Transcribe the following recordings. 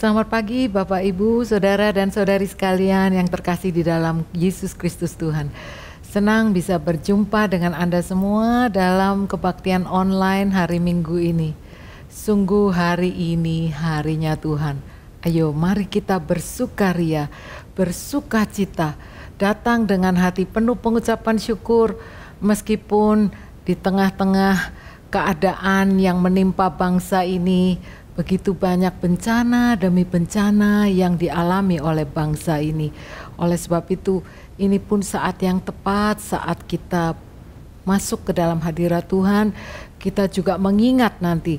Selamat pagi Bapak Ibu, Saudara dan Saudari sekalian yang terkasih di dalam Yesus Kristus Tuhan. Senang bisa berjumpa dengan Anda semua dalam kebaktian online hari Minggu ini. Sungguh hari ini harinya Tuhan. Ayo mari kita bersukaria, bersukacita, datang dengan hati penuh pengucapan syukur meskipun di tengah-tengah keadaan yang menimpa bangsa ini, begitu banyak bencana demi bencana yang dialami oleh bangsa ini. Oleh sebab itu, ini pun saat yang tepat saat kita masuk ke dalam hadirat Tuhan, kita juga mengingat nanti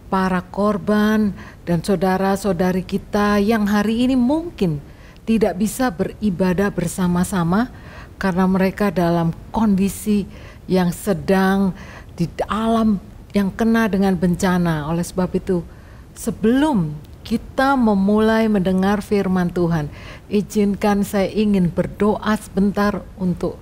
para korban dan saudara-saudari kita yang hari ini mungkin tidak bisa beribadah bersama-sama karena mereka dalam kondisi yang sedang di alam yang kena dengan bencana. Oleh sebab itu, sebelum kita memulai mendengar firman Tuhan, izinkan saya ingin berdoa sebentar untuk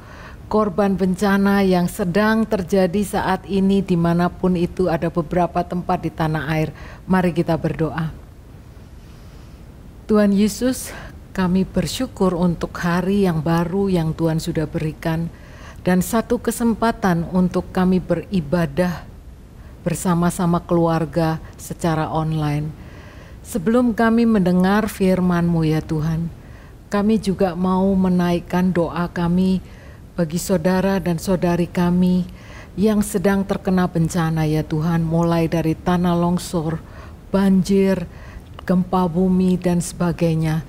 korban bencana yang sedang terjadi saat ini dimanapun itu. Ada beberapa tempat di tanah air. Mari kita berdoa. Tuhan Yesus, kami bersyukur untuk hari yang baru yang Tuhan sudah berikan dan satu kesempatan untuk kami beribadah bersama-sama keluarga secara online. Sebelum kami mendengar firman-Mu ya Tuhan, kami juga mau menaikkan doa kami bagi saudara dan saudari kami yang sedang terkena bencana ya Tuhan, mulai dari tanah longsor, banjir, gempa bumi dan sebagainya.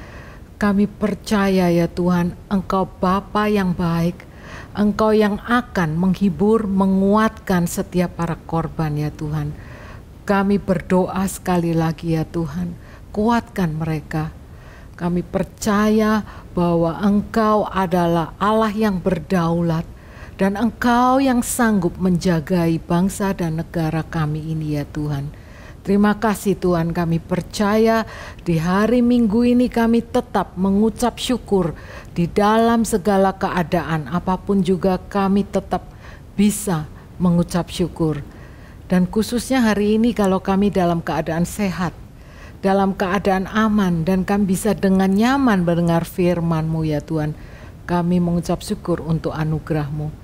Kami percaya ya Tuhan, Engkau Bapa yang baik, Engkau yang akan menghibur, menguatkan setiap para korban ya Tuhan. Kami berdoa sekali lagi ya Tuhan, kuatkan mereka. Kami percaya bahwa Engkau adalah Allah yang berdaulat dan Engkau yang sanggup menjagai bangsa dan negara kami ini ya Tuhan. Terima kasih Tuhan, kami percaya di hari Minggu ini kami tetap mengucap syukur di dalam segala keadaan. Apapun juga kami tetap bisa mengucap syukur. Dan khususnya hari ini kalau kami dalam keadaan sehat, dalam keadaan aman dan kami bisa dengan nyaman mendengar firman-Mu ya Tuhan. Kami mengucap syukur untuk anugerah-Mu.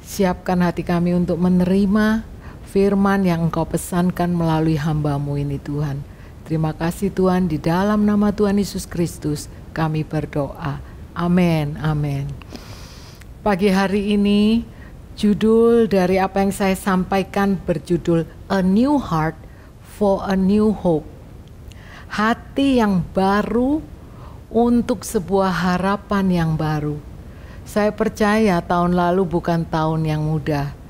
Siapkan hati kami untuk menerima firman yang Engkau pesankan melalui hamba-Mu ini Tuhan. Terima kasih Tuhan, di dalam nama Tuhan Yesus Kristus kami berdoa. Amin, amin. Pagi hari ini judul dari apa yang saya sampaikan berjudul A New Heart for a New Hope. Hati yang baru untuk sebuah harapan yang baru. Saya percaya tahun lalu bukan tahun yang mudah.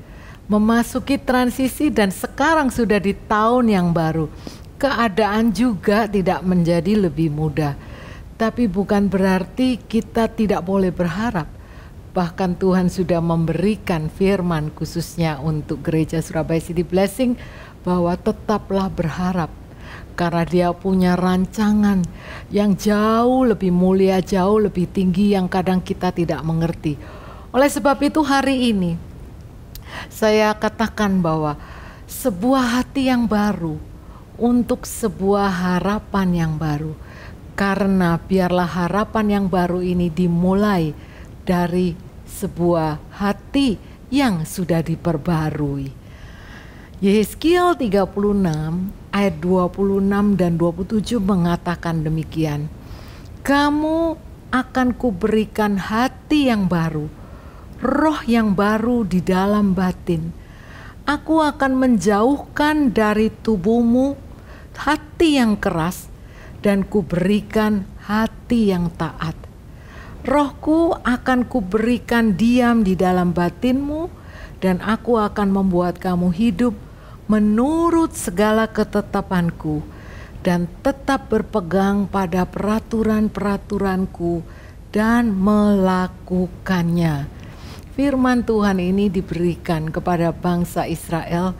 Memasuki transisi dan sekarang sudah di tahun yang baru. Keadaan juga tidak menjadi lebih mudah. Tapi bukan berarti kita tidak boleh berharap. Bahkan Tuhan sudah memberikan firman khususnya untuk gereja Surabaya City Blessing bahwa tetaplah berharap. Karena Dia punya rancangan yang jauh lebih mulia, jauh lebih tinggi yang kadang kita tidak mengerti. Oleh sebab itu hari ini saya katakan bahwa sebuah hati yang baru untuk sebuah harapan yang baru. Karena biarlah harapan yang baru ini dimulai dari sebuah hati yang sudah diperbarui. Yehezkiel 36 ayat 26 dan 27 mengatakan demikian. Kamu akan kuberikan hati yang baru, roh yang baru di dalam batin. Aku akan menjauhkan dari tubuhmu hati yang keras dan kuberikan hati yang taat. Rohku akan kuberikan diam di dalam batinmu dan aku akan membuat kamu hidup menurut segala ketetapanku dan tetap berpegang pada peraturan-peraturanku dan melakukannya. Firman Tuhan ini diberikan kepada bangsa Israel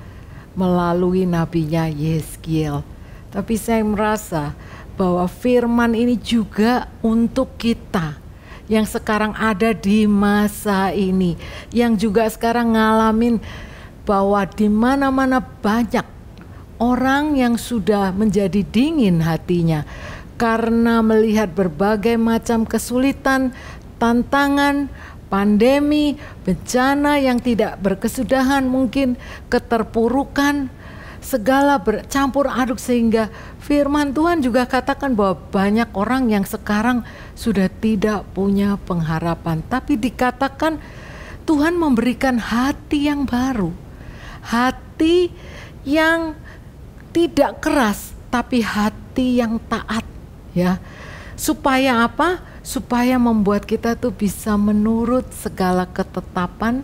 melalui nabinya Yehezkiel. Tapi saya merasa bahwa firman ini juga untuk kita yang sekarang ada di masa ini, yang juga sekarang ngalamin bahwa di mana-mana banyak orang yang sudah menjadi dingin hatinya karena melihat berbagai macam kesulitan, tantangan, pandemi, bencana yang tidak berkesudahan, mungkin keterpurukan, segala bercampur aduk, sehingga firman Tuhan juga katakan bahwa banyak orang yang sekarang sudah tidak punya pengharapan. Tapi dikatakan Tuhan memberikan hati yang baru, hati yang tidak keras, tapi hati yang taat, ya. Supaya apa? Supaya membuat kita tuh bisa menurut segala ketetapan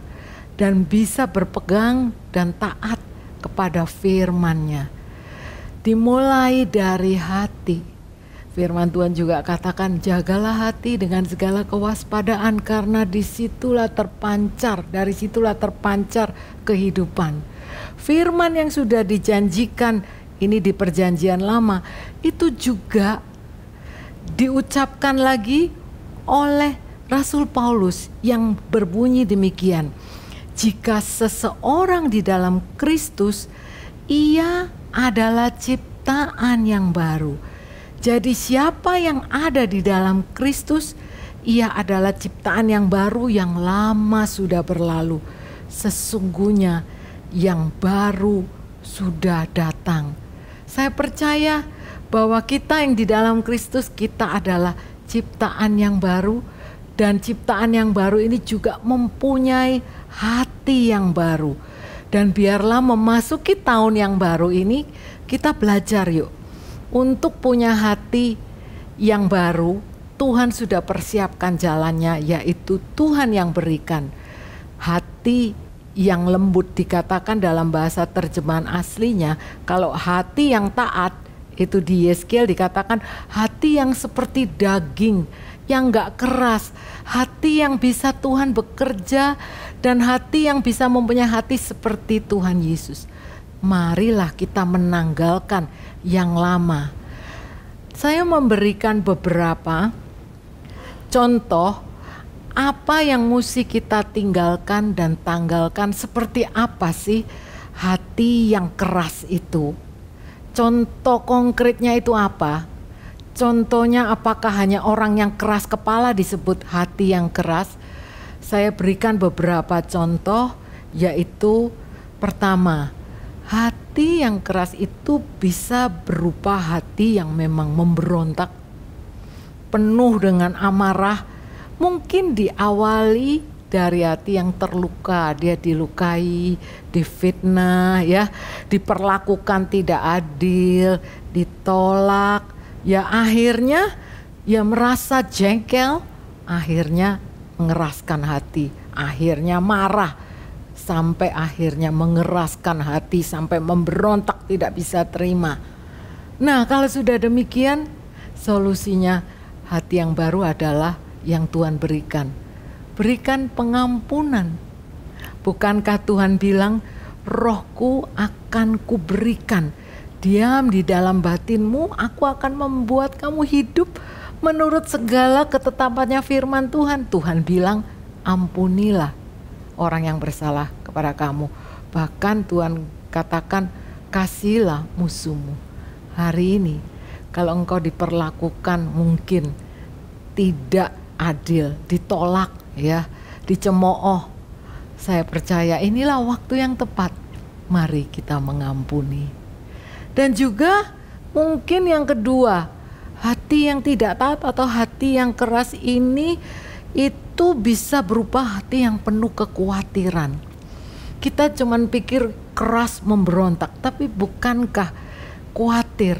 dan bisa berpegang dan taat kepada firman-Nya. Dimulai dari hati. Firman Tuhan juga katakan, jagalah hati dengan segala kewaspadaan, karena dari situlah terpancar kehidupan. Firman yang sudah dijanjikan ini di perjanjian lama, itu juga diucapkan lagi oleh Rasul Paulus yang berbunyi demikian. Jika seseorang di dalam Kristus, ia adalah ciptaan yang baru. Jadi siapa yang ada di dalam Kristus, ia adalah ciptaan yang baru, yang lama sudah berlalu. Sesungguhnya yang baru sudah datang. Saya percaya bahwa kita yang di dalam Kristus, kita adalah ciptaan yang baru, dan ciptaan yang baru ini juga mempunyai hati yang baru. Dan biarlah memasuki tahun yang baru ini, kita belajar yuk untuk punya hati yang baru. Tuhan sudah persiapkan jalannya, yaitu Tuhan yang berikan hati yang lembut. Dikatakan dalam bahasa terjemahan aslinya, kalau hati yang taat, itu di Yeskiel dikatakan hati yang seperti daging, yang gak keras, hati yang bisa Tuhan bekerja, dan hati yang bisa mempunyai hati seperti Tuhan Yesus. Marilah kita menanggalkan yang lama. Saya memberikan beberapa contoh apa yang mesti kita tinggalkan dan tanggalkan. Seperti apa sih hati yang keras itu? Contoh konkretnya itu apa? Contohnya apakah hanya orang yang keras kepala disebut hati yang keras? Saya berikan beberapa contoh, yaitu pertama, hati yang keras itu bisa berupa hati yang memang memberontak, penuh dengan amarah. Mungkin diawali dari hati yang terluka, dia dilukai, difitnah, ya, diperlakukan tidak adil, ditolak, ya akhirnya ya merasa jengkel, akhirnya mengeraskan hati, akhirnya marah, sampai akhirnya mengeraskan hati, sampai memberontak, tidak bisa terima. Nah, kalau sudah demikian, solusinya hati yang baru adalah yang Tuhan berikan. Berikan pengampunan. Bukankah Tuhan bilang, rohku akan kuberikan, diam di dalam batinmu, aku akan membuat kamu hidup menurut segala ketetapannya firman Tuhan. Tuhan bilang, ampunilah orang yang bersalah kepada kamu. Bahkan Tuhan katakan, kasihilah musuhmu. Hari ini kalau engkau diperlakukan mungkin tidak adil, ditolak, ya, dicemooh, saya percaya inilah waktu yang tepat. Mari kita mengampuni. Dan juga mungkin yang kedua, hati yang tidak taat atau hati yang keras ini itu bisa berupa hati yang penuh kekhawatiran. Kita cuman pikir keras memberontak, tapi bukankah khawatir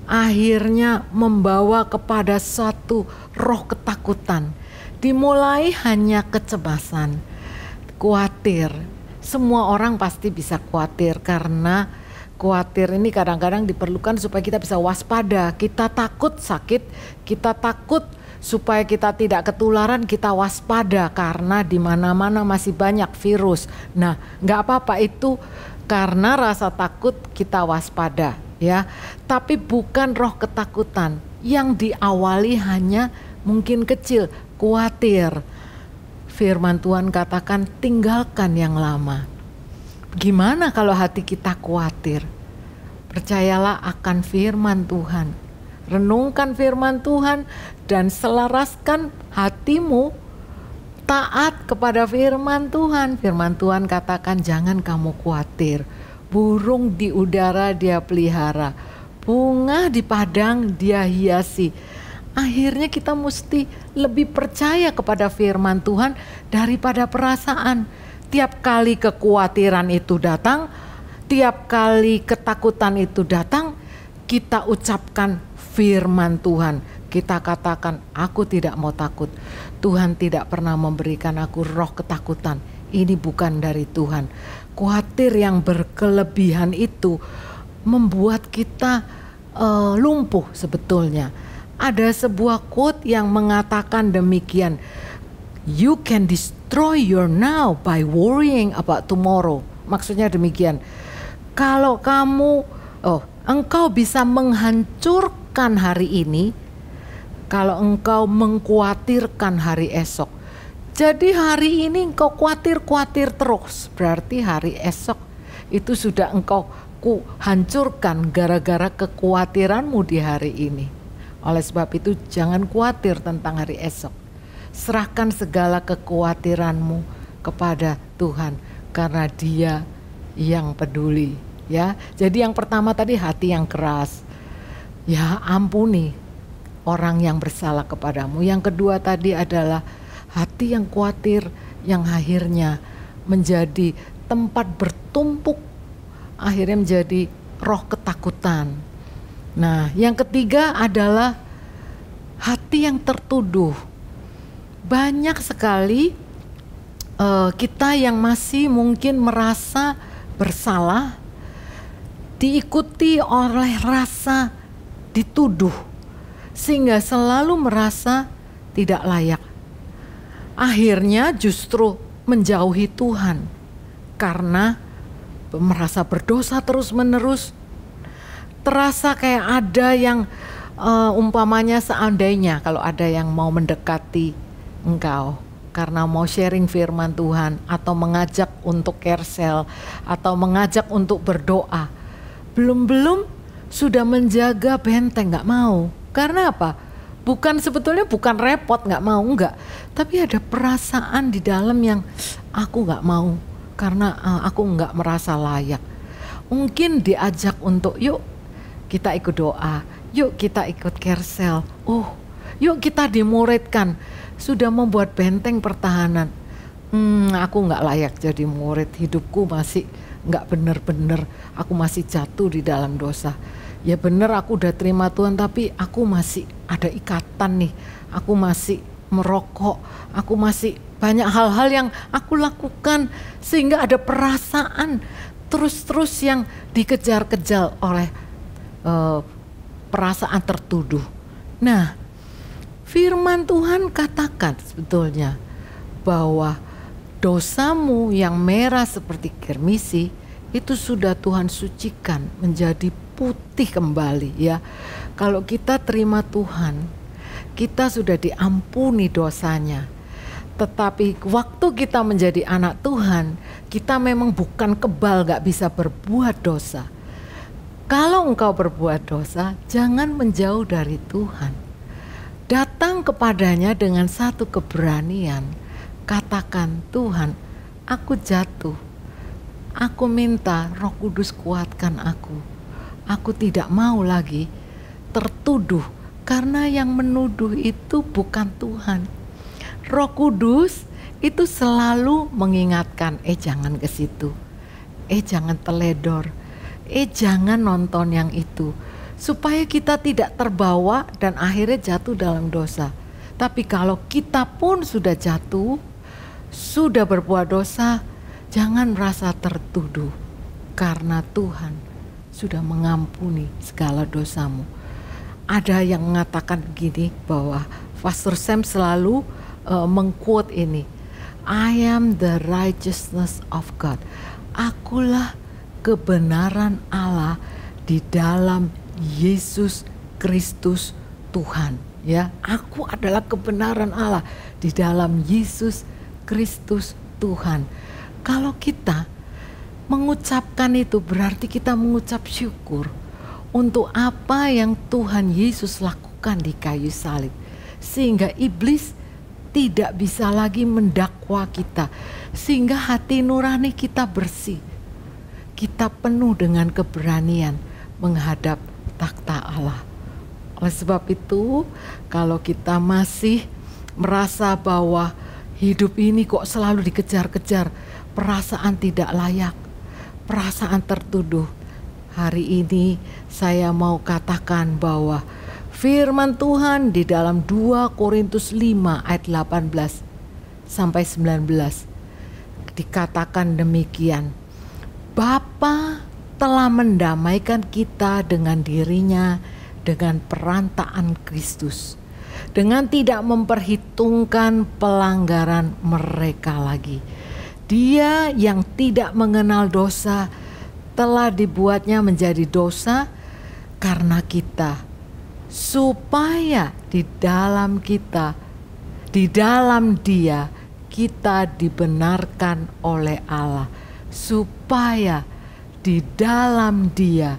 akhirnya membawa kepada suatu roh ketakutan? Dimulai hanya kecemasan, khawatir. Semua orang pasti bisa khawatir, karena khawatir ini kadang-kadang diperlukan supaya kita bisa waspada. Kita takut sakit, kita takut supaya kita tidak ketularan, kita waspada karena di mana-mana masih banyak virus. Nah, nggak apa-apa itu karena rasa takut kita waspada, ya. Tapi bukan roh ketakutan yang diawali hanya mungkin kecil, khawatir. Firman Tuhan katakan tinggalkan yang lama. Gimana kalau hati kita khawatir? Percayalah akan firman Tuhan. Renungkan firman Tuhan dan selaraskan hatimu taat kepada firman Tuhan. Firman Tuhan katakan jangan kamu khawatir. Burung di udara dia pelihara. Bunga di padang dia hiasi. Akhirnya kita mesti lebih percaya kepada firman Tuhan daripada perasaan. Tiap kali kekhawatiran itu datang, tiap kali ketakutan itu datang, kita ucapkan firman Tuhan. Kita katakan, aku tidak mau takut. Tuhan tidak pernah memberikan aku roh ketakutan. Ini bukan dari Tuhan. Khawatir yang berkelebihan itu membuat kita lumpuh sebetulnya. Ada sebuah quote yang mengatakan demikian. You can destroy your now by worrying about tomorrow. Maksudnya demikian. Kalau engkau bisa menghancurkan hari ini kalau engkau mengkhawatirkan hari esok. Jadi hari ini engkau khawatir terus, berarti hari esok itu sudah engkau hancurkan gara-gara kekhawatiranmu di hari ini. Oleh sebab itu jangan khawatir tentang hari esok. Serahkan segala kekhawatiranmu kepada Tuhan karena Dia yang peduli, ya. Jadi yang pertama tadi hati yang keras. Ya, ampuni orang yang bersalah kepadamu. Yang kedua tadi adalah hati yang khawatir yang akhirnya menjadi tempat bertumpuk, akhirnya menjadi roh ketakutan. Nah, yang ketiga adalah hati yang tertuduh. Banyak sekali kita yang masih mungkin merasa bersalah, diikuti oleh rasa dituduh, sehingga selalu merasa tidak layak. Akhirnya justru menjauhi Tuhan karena merasa berdosa terus-menerus. Terasa kayak ada yang umpamanya seandainya kalau ada yang mau mendekati engkau karena mau sharing firman Tuhan atau mengajak untuk carousel atau mengajak untuk berdoa, belum sudah menjaga benteng, nggak mau. Karena apa? Sebetulnya bukan repot nggak mau, enggak, tapi ada perasaan di dalam yang aku nggak mau karena aku nggak merasa layak. Mungkin diajak untuk yuk kita ikut doa, yuk kita ikut carousel, yuk kita dimuridkan, sudah membuat benteng pertahanan. Aku nggak layak jadi murid, hidupku masih nggak benar-benar, aku masih jatuh di dalam dosa. Ya benar, aku udah terima Tuhan, tapi aku masih ada ikatan nih, aku masih merokok, aku masih banyak hal-hal yang aku lakukan sehingga ada perasaan terus-terus yang dikejar-kejar oleh perasaan tertuduh. Nah, firman Tuhan katakan sebetulnya bahwa dosamu yang merah seperti kirmisi itu sudah Tuhan sucikan menjadi putih kembali, ya. Kalau kita terima Tuhan, kita sudah diampuni dosanya. Tetapi waktu kita menjadi anak Tuhan, kita memang bukan kebal, gak bisa berbuat dosa. Kalau engkau berbuat dosa, jangan menjauh dari Tuhan. Datang kepadanya dengan satu keberanian. Katakan, Tuhan, aku jatuh. Aku minta Roh Kudus kuatkan aku. Aku tidak mau lagi tertuduh, karena yang menuduh itu bukan Tuhan. Roh Kudus itu selalu mengingatkan, jangan ke situ. Jangan teledor. Jangan nonton yang itu, supaya kita tidak terbawa dan akhirnya jatuh dalam dosa. Tapi kalau kita pun sudah jatuh, sudah berbuat dosa, jangan merasa tertuduh, karena Tuhan sudah mengampuni segala dosamu. Ada yang mengatakan begini, bahwa Pastor Sam selalu mengquote ini, I am the righteousness of God. Akulah kebenaran Allah di dalam Yesus Kristus Tuhan, ya. Aku adalah kebenaran Allah di dalam Yesus Kristus Tuhan. Kalau kita mengucapkan itu berarti kita mengucap syukur untuk apa yang Tuhan Yesus lakukan di kayu salib. Sehingga iblis tidak bisa lagi mendakwa kita. Sehingga hati nurani kita bersih. Kita penuh dengan keberanian menghadap takhta Allah. Oleh sebab itu, kalau kita masih merasa bahwa hidup ini kok selalu dikejar-kejar, perasaan tidak layak, perasaan tertuduh, hari ini saya mau katakan bahwa firman Tuhan di dalam 2 Korintus 5 ayat 18 sampai 19 dikatakan demikian. Bapa telah mendamaikan kita dengan dirinya dengan perantaraan Kristus, dengan tidak memperhitungkan pelanggaran mereka lagi. Dia yang tidak mengenal dosa telah dibuatnya menjadi dosa karena kita, supaya di dalam Dia kita dibenarkan oleh Allah, supaya di dalam Dia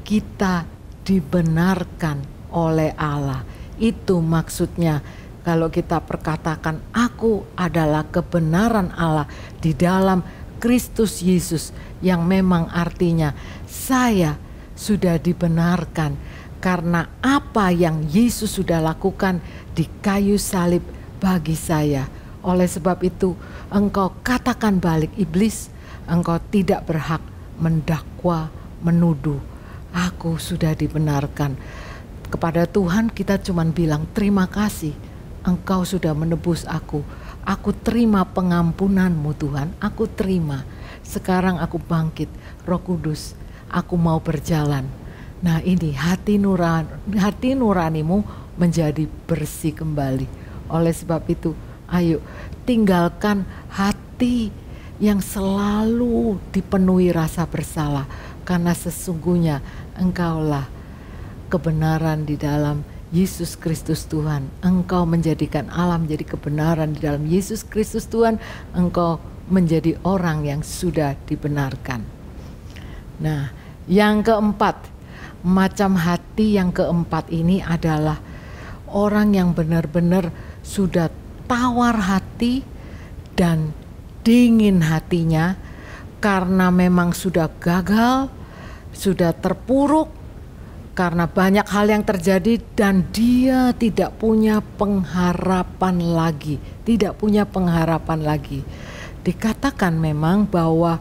kita dibenarkan oleh Allah. Itu maksudnya kalau kita perkatakan aku adalah kebenaran Allah di dalam Kristus Yesus, yang memang artinya saya sudah dibenarkan karena apa yang Yesus sudah lakukan di kayu salib bagi saya. Oleh sebab itu engkau katakan balik iblis, engkau tidak berhak mendakwa, menuduh. Aku sudah dibenarkan. Kepada Tuhan kita cuma bilang terima kasih, Engkau sudah menebus aku. Aku terima pengampunanmu Tuhan, aku terima. Sekarang aku bangkit, Roh Kudus, aku mau berjalan. Nah ini hati nuranimu menjadi bersih kembali. Oleh sebab itu ayo tinggalkan hati yang selalu dipenuhi rasa bersalah. Karena sesungguhnya engkaulah kebenaran di dalam Yesus Kristus Tuhan. Engkau menjadikan Allah menjadi kebenaran di dalam Yesus Kristus Tuhan. Engkau menjadi orang yang sudah dibenarkan. Nah, yang keempat, macam hati yang keempat ini adalah orang yang benar-benar sudah tawar hati dan dingin hatinya karena memang sudah gagal, sudah terpuruk, karena banyak hal yang terjadi dan dia tidak punya pengharapan lagi. Tidak punya pengharapan lagi. Dikatakan memang bahwa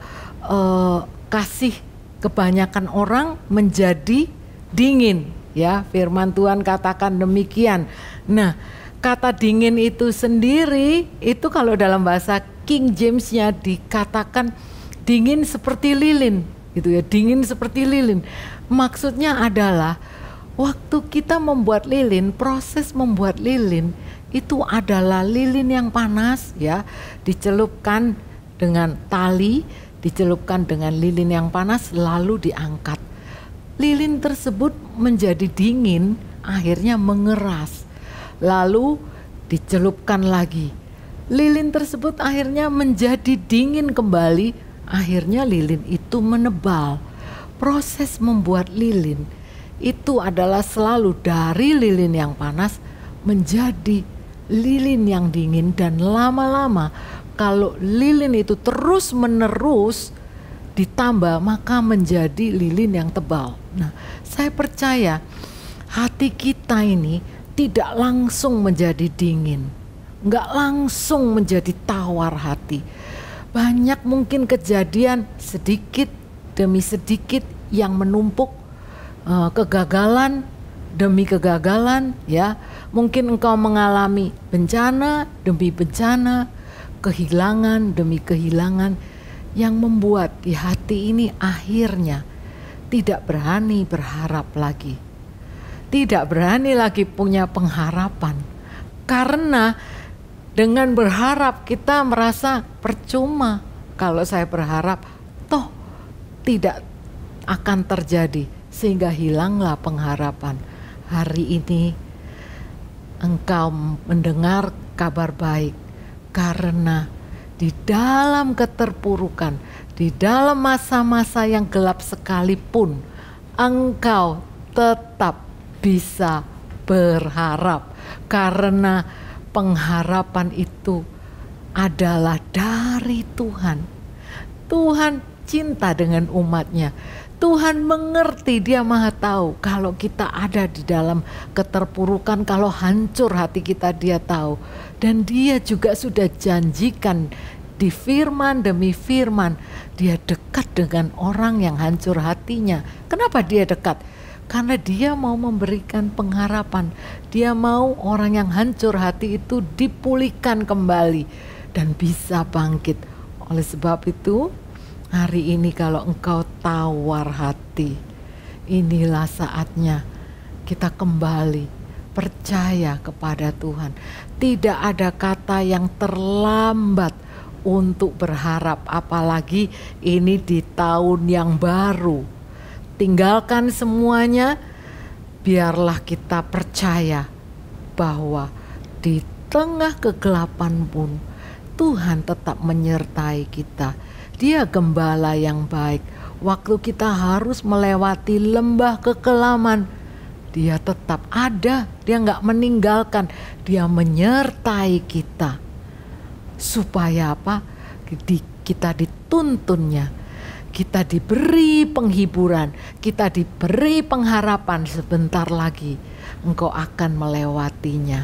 kasih kebanyakan orang menjadi dingin. Ya, firman Tuhan katakan demikian. Nah, kata dingin itu sendiri, itu kalau dalam bahasa King James-nya dikatakan dingin seperti lilin. Gitu ya, dingin seperti lilin. Maksudnya adalah waktu kita membuat lilin, proses membuat lilin itu adalah lilin yang panas ya, dicelupkan dengan tali, dicelupkan dengan lilin yang panas lalu diangkat. Lilin tersebut menjadi dingin, akhirnya mengeras. Lalu dicelupkan lagi. Lilin tersebut akhirnya menjadi dingin kembali, akhirnya lilin itu menebal. Proses membuat lilin itu adalah selalu dari lilin yang panas menjadi lilin yang dingin, dan lama-lama kalau lilin itu terus menerus ditambah maka menjadi lilin yang tebal. Nah, saya percaya hati kita ini tidak langsung menjadi dingin, nggak langsung menjadi tawar hati. Banyak mungkin kejadian sedikit demi sedikit yang menumpuk, kegagalan demi kegagalan ya. Mungkin engkau mengalami bencana demi bencana, kehilangan demi kehilangan, yang membuat di hati ini akhirnya tidak berani berharap lagi. Tidak berani lagi punya pengharapan. Karena dengan berharap kita merasa percuma. Kalau saya berharap toh tidak akan terjadi, sehingga hilanglah pengharapan. Hari ini engkau mendengar kabar baik, karena di dalam keterpurukan, di dalam masa-masa yang gelap sekalipun, engkau tetap bisa berharap, karena pengharapan itu adalah dari Tuhan. Tuhan cinta dengan umatnya. Tuhan mengerti, Dia Maha tahu kalau kita ada di dalam keterpurukan, kalau hancur hati kita Dia tahu. Dan Dia juga sudah janjikan di firman demi firman, Dia dekat dengan orang yang hancur hatinya. Kenapa Dia dekat? Karena Dia mau memberikan pengharapan. Dia mau orang yang hancur hati itu dipulihkan kembali dan bisa bangkit. Oleh sebab itu, hari ini kalau engkau tawar hati, inilah saatnya kita kembali percaya kepada Tuhan. Tidak ada kata yang terlambat untuk berharap, apalagi ini di tahun yang baru. Tinggalkan semuanya, biarlah kita percaya bahwa di tengah kegelapan pun Tuhan tetap menyertai kita. Dia gembala yang baik. Waktu kita harus melewati lembah kekelaman, Dia tetap ada. Dia gak meninggalkan. Dia menyertai kita. Supaya apa? Kita dituntunnya. Kita diberi penghiburan. Kita diberi pengharapan. Sebentar lagi engkau akan melewatinya.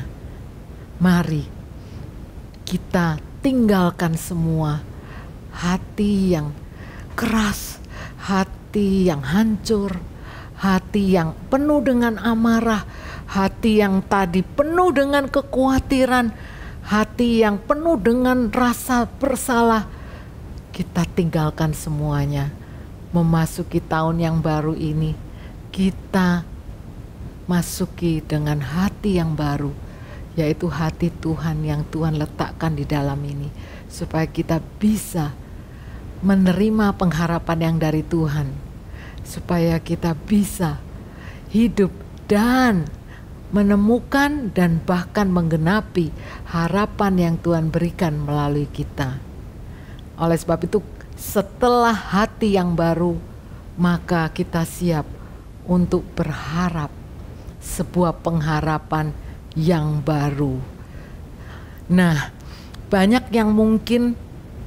Mari kita tinggalkan semua hati yang keras, hati yang hancur, hati yang penuh dengan amarah, hati yang tadi penuh dengan kekhawatiran, hati yang penuh dengan rasa bersalah. Kita tinggalkan semuanya. Memasuki tahun yang baru ini, kita masuki dengan hati yang baru, yaitu hati Tuhan yang Tuhan letakkan di dalam ini, supaya kita bisa menerima pengharapan yang dari Tuhan, supaya kita bisa hidup dan menemukan dan bahkan menggenapi harapan yang Tuhan berikan melalui kita. Oleh sebab itu, setelah hati yang baru, maka kita siap untuk berharap sebuah pengharapan yang baru. Nah, banyak yang mungkin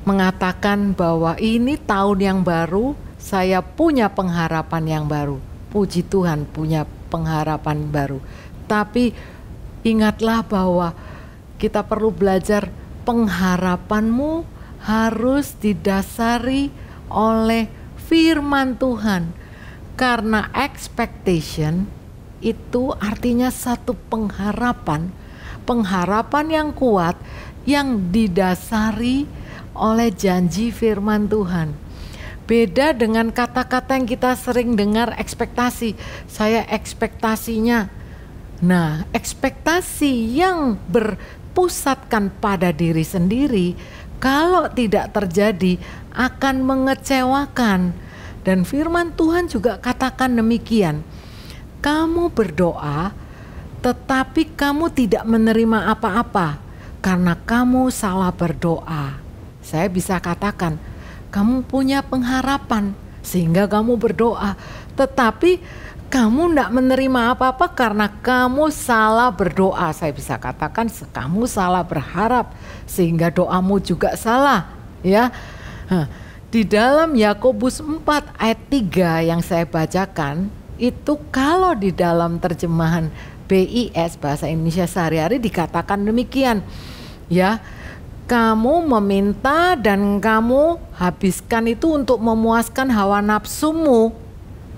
mengatakan bahwa ini tahun yang baru, saya punya pengharapan yang baru. Puji Tuhan, punya pengharapan baru. Tapi ingatlah bahwa kita perlu belajar, pengharapanmu harus didasari oleh firman Tuhan. Karena expectation itu artinya satu pengharapan yang kuat yang didasari oleh janji firman Tuhan. Beda dengan kata-kata yang kita sering dengar, ekspektasi. Saya ekspektasinya. Nah, ekspektasi yang berpusatkan pada diri sendiri, kalau tidak terjadi akan mengecewakan. Dan firman Tuhan juga katakan demikian. Kamu berdoa, tetapi kamu tidak menerima apa-apa karena kamu salah berdoa. Saya bisa katakan, kamu punya pengharapan sehingga kamu berdoa, tetapi kamu tidak menerima apa-apa karena kamu salah berdoa. Saya bisa katakan, kamu salah berharap sehingga doamu juga salah. Ya, di dalam Yakobus 4 ayat 3 yang saya bacakan, itu kalau di dalam terjemahan BIS bahasa Indonesia sehari-hari dikatakan demikian. Ya, kamu meminta dan kamu habiskan itu untuk memuaskan hawa nafsumu.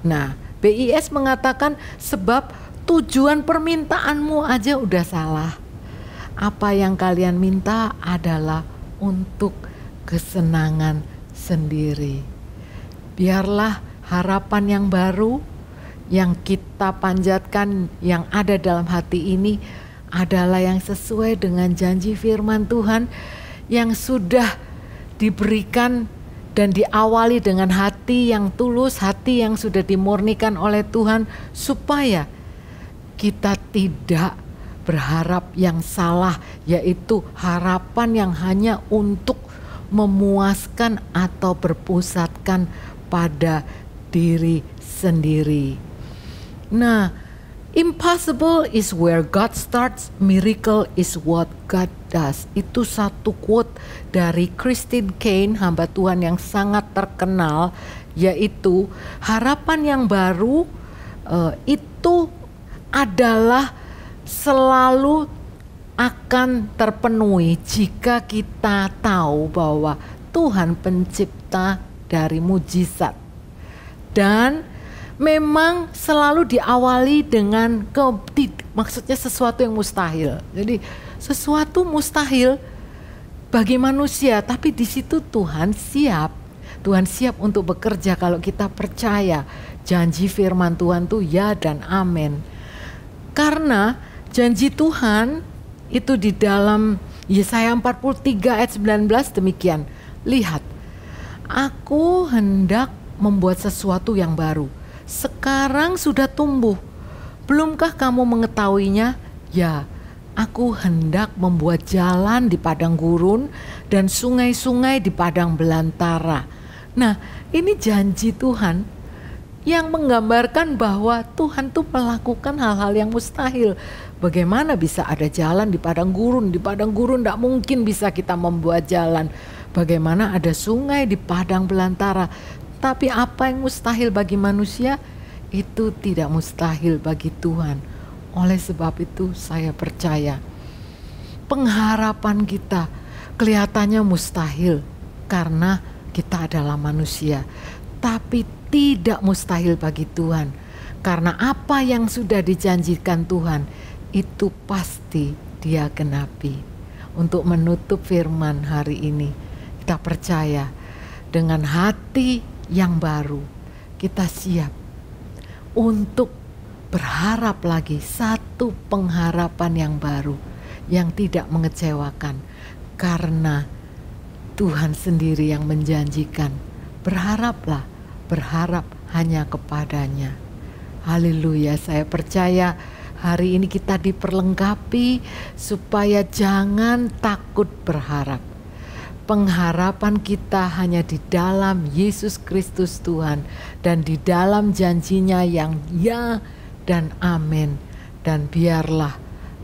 Nah, BIS mengatakan sebab tujuan permintaanmu aja udah salah. Apa yang kalian minta adalah untuk kesenangan sendiri. Biarlah harapan yang baru yang kita panjatkan yang ada dalam hati ini adalah yang sesuai dengan janji firman Tuhan yang sudah diberikan dan diawali dengan hati yang tulus, hati yang sudah dimurnikan oleh Tuhan, supaya kita tidak berharap yang salah, yaitu harapan yang hanya untuk memuaskan atau berpusatkan pada diri sendiri. Nah, impossible is where God starts, miracle is what God does. Itu satu quote dari Christine Caine, hamba Tuhan yang sangat terkenal, yaitu harapan yang baru itu adalah selalu akan terpenuhi jika kita tahu bahwa Tuhan pencipta dari mujizat. Dan memang selalu diawali dengan maksudnya sesuatu yang mustahil. Jadi sesuatu mustahil bagi manusia, tapi di situ Tuhan siap. Tuhan siap untuk bekerja kalau kita percaya janji firman Tuhan itu ya dan amin. Karena janji Tuhan itu di dalam Yesaya 43 ayat 19 demikian. Lihat, aku hendak membuat sesuatu yang baru. Sekarang sudah tumbuh. Belumkah kamu mengetahuinya? Ya, aku hendak membuat jalan di padang gurun dan sungai-sungai di padang belantara. Nah, ini janji Tuhan yang menggambarkan bahwa Tuhan tuh melakukan hal-hal yang mustahil. Bagaimana bisa ada jalan di padang gurun? Di padang gurun tidak mungkin bisa kita membuat jalan. Bagaimana ada sungai di padang belantara? Tapi apa yang mustahil bagi manusia, itu tidak mustahil bagi Tuhan. Oleh sebab itu saya percaya pengharapan kita kelihatannya mustahil karena kita adalah manusia. Tapi tidak mustahil bagi Tuhan. Karena apa yang sudah dijanjikan Tuhan, itu pasti Dia genapi. Untuk menutup firman hari ini, kita percaya dengan hati yang baru, kita siap untuk berharap lagi satu pengharapan yang baru, yang tidak mengecewakan. Karena Tuhan sendiri yang menjanjikan, berharaplah, berharap hanya kepadanya. Haleluya, saya percaya hari ini kita diperlengkapi supaya jangan takut berharap. Pengharapan kita hanya di dalam Yesus Kristus Tuhan dan di dalam janjinya yang ya dan amin. Dan biarlah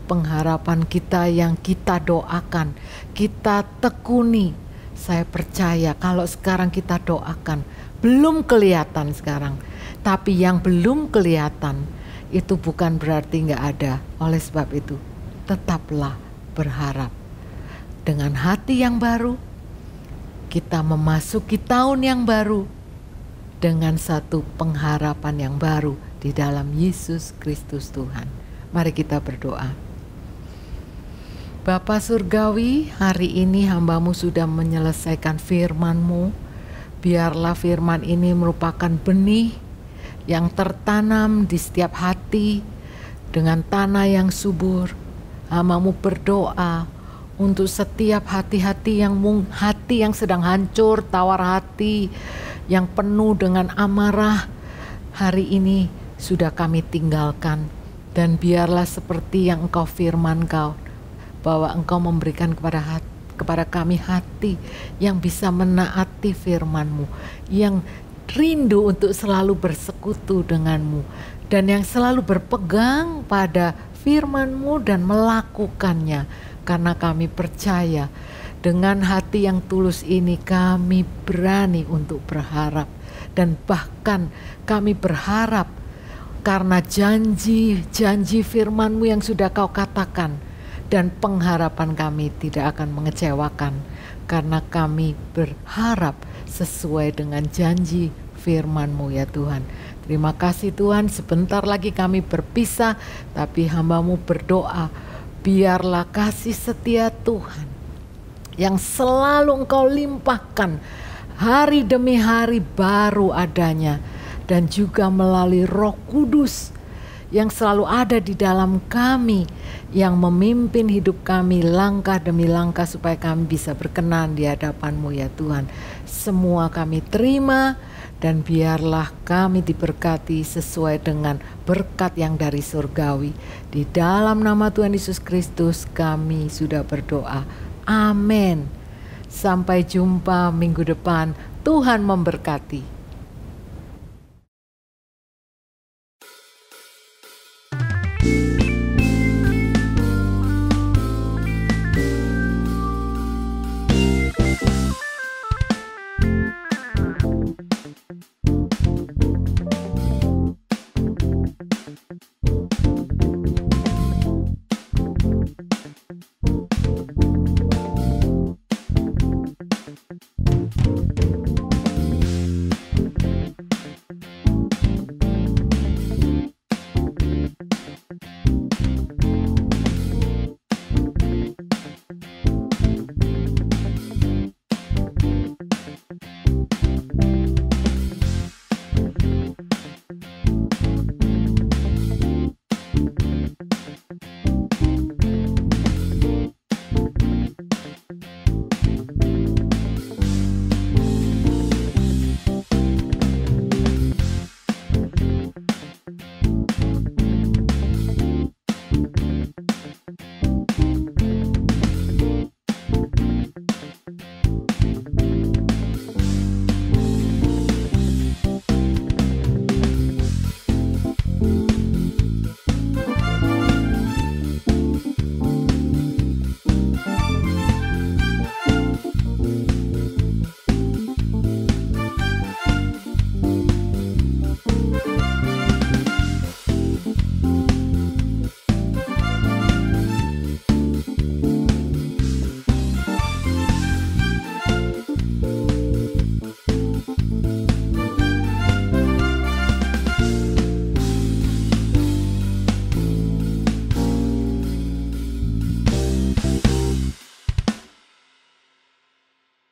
pengharapan kita yang kita doakan, kita tekuni. Saya percaya kalau sekarang kita doakan, belum kelihatan sekarang, tapi yang belum kelihatan itu bukan berarti nggak ada. Oleh sebab itu, tetaplah berharap. Dengan hati yang baru, kita memasuki tahun yang baru dengan satu pengharapan yang baru di dalam Yesus Kristus Tuhan. Mari kita berdoa. Bapa Surgawi, hari ini hamba-Mu sudah menyelesaikan firman-Mu. Biarlah firman ini merupakan benih yang tertanam di setiap hati dengan tanah yang subur. Hamba-Mu berdoa untuk setiap hati-hati yang sedang hancur, tawar hati, yang penuh dengan amarah, hari ini sudah kami tinggalkan. Dan biarlah seperti yang Engkau firman-Kau, bahwa Engkau memberikan kepada kami hati yang bisa menaati firman-Mu, yang rindu untuk selalu bersekutu dengan-Mu, dan yang selalu berpegang pada firman-Mu dan melakukannya. Karena kami percaya dengan hati yang tulus ini kami berani untuk berharap. Dan bahkan kami berharap karena janji firman-Mu yang sudah Kau katakan. Dan pengharapan kami tidak akan mengecewakan. Karena kami berharap sesuai dengan janji firman-Mu ya Tuhan. Terima kasih Tuhan, sebentar lagi kami berpisah. Tapi hamba-Mu berdoa, biarlah kasih setia Tuhan yang selalu Engkau limpahkan hari demi hari baru adanya, dan juga melalui Roh Kudus yang selalu ada di dalam kami, yang memimpin hidup kami langkah demi langkah supaya kami bisa berkenan di hadapan-Mu ya Tuhan. Semua kami terima, dan biarlah kami diberkati sesuai dengan berkat yang dari surgawi. Di dalam nama Tuhan Yesus Kristus kami sudah berdoa. Amin. Sampai jumpa minggu depan. Tuhan memberkati.